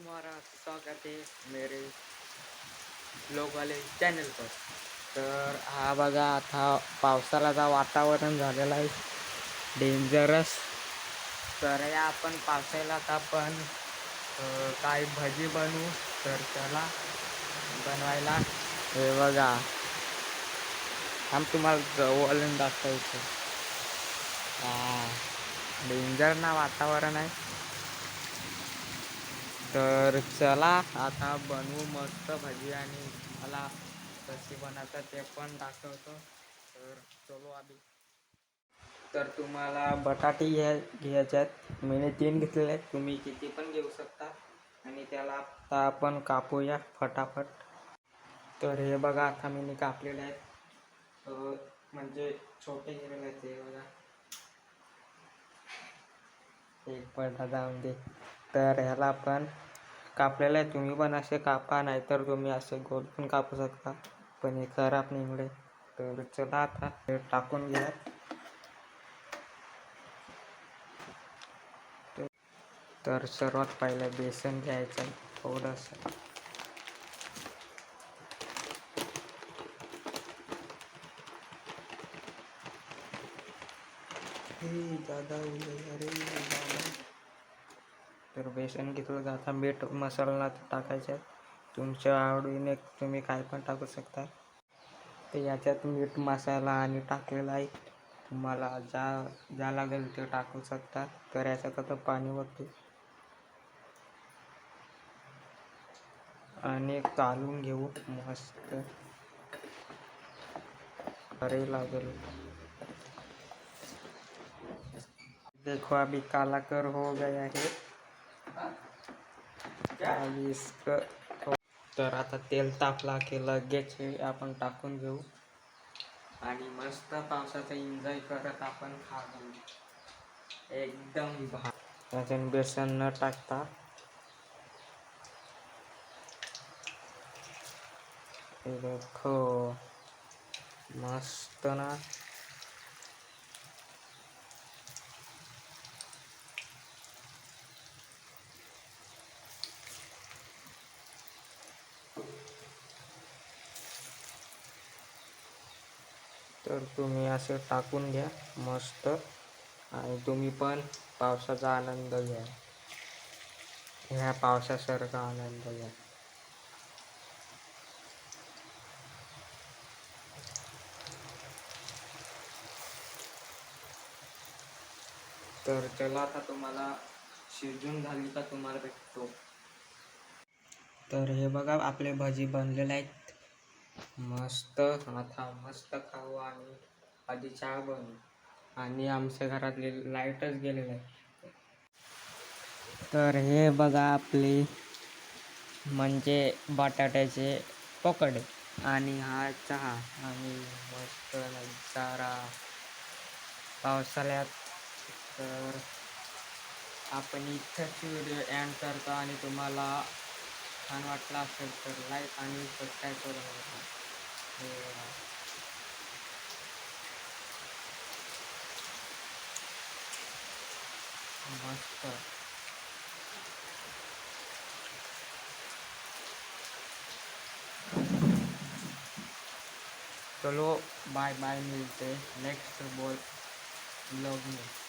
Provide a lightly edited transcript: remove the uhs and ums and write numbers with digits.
तुम्हारा स्वागत है मेरे ब्लॉग वाले चॅनल पर. तर हा बघा आता पावसाळ्याचा वातावरण झालेला आहे डेंजरस. तर या आपण पावसाळ्यात आपण काय भजी बनवू. तर त्याला बनवायला हे बघा तुम्हाला जवळून दाखवायचं. डेंजर ना वातावरण आहे. तर चला आता बनवू मस्त भजी आणि मला कशी बनवतात ते पण दाखवतो. तर चलो आधी. तर तुम्हाला बटाटे घ्यायच्यात. मी 3 घेतलेले आहेत, तुम्ही किती पण घेऊ शकता. आणि त्याला आता आपण कापूया फटाफट. तर हे बघा आता मी कापलेले आहेत, म्हणजे छोटे घेतलेले आहेत. हे बघा एक पडदा जाऊन दे. तर ह्याला आपण कापलेलं आहे. तुम्ही पण असे कापा, नाहीतर तुम्ही असे गोल पण कापू शकता, पण हे खराब निघले. तर चला आता हे टाकून घ्या. तर सर्वात पहिले बेसन घ्यायचं थोडंसं. तर बेसन घेतलं का आता मीठ मसाला टाकायचा. तुमच्या आवडीने तुम्ही काय पण टाकू शकता. तर याच्यात मीठ मसाला आणि टाकलेला आहे. तुम्हाला ज्या लागेल ते टाकू शकता. तर याच्यात आता पाणी वरते आणि कालून घेऊ मस्त. अरे लागेल. देखो अभी काला कर हो गया है. तर आता तेल तापला की लगेच आपण टाकून घेऊ आणि मस्त पावसाचा एन्जॉय करत आपण खाऊ एकदम भारी. बेसन न टाकता देखो मस्त ना. तर तुम्ही असे टाकून घ्या मस्त. आणि तुम्ही पण पावसाचा आनंद घ्या. ह्या पावसासारखा आनंद घ्या. तर चला आता तुम्हाला शिजून झाली का तुम्हाला भेटतो. तर हे बघा आपले भजी बनलेले आहेत मस्त. आता मस्त खाऊ आणि आधी चहा बनवू. आणि आमच्या घरातले लाईटच गेलेले आहे. तर हे बघा आपले म्हणजे बटाट्याचे पकोडे आणि हा चहा आणि मस्त नजारा पावसाळ्यात. तर आपण इथंच व्हिडिओ एंड करतो आणि तुम्हाला छान वाटला असेल तर लाईक आणि सबस्क्राईब करू नका. मस्त. चलो बाय बाय, मिलते नेक्स्ट ब्लॉग में.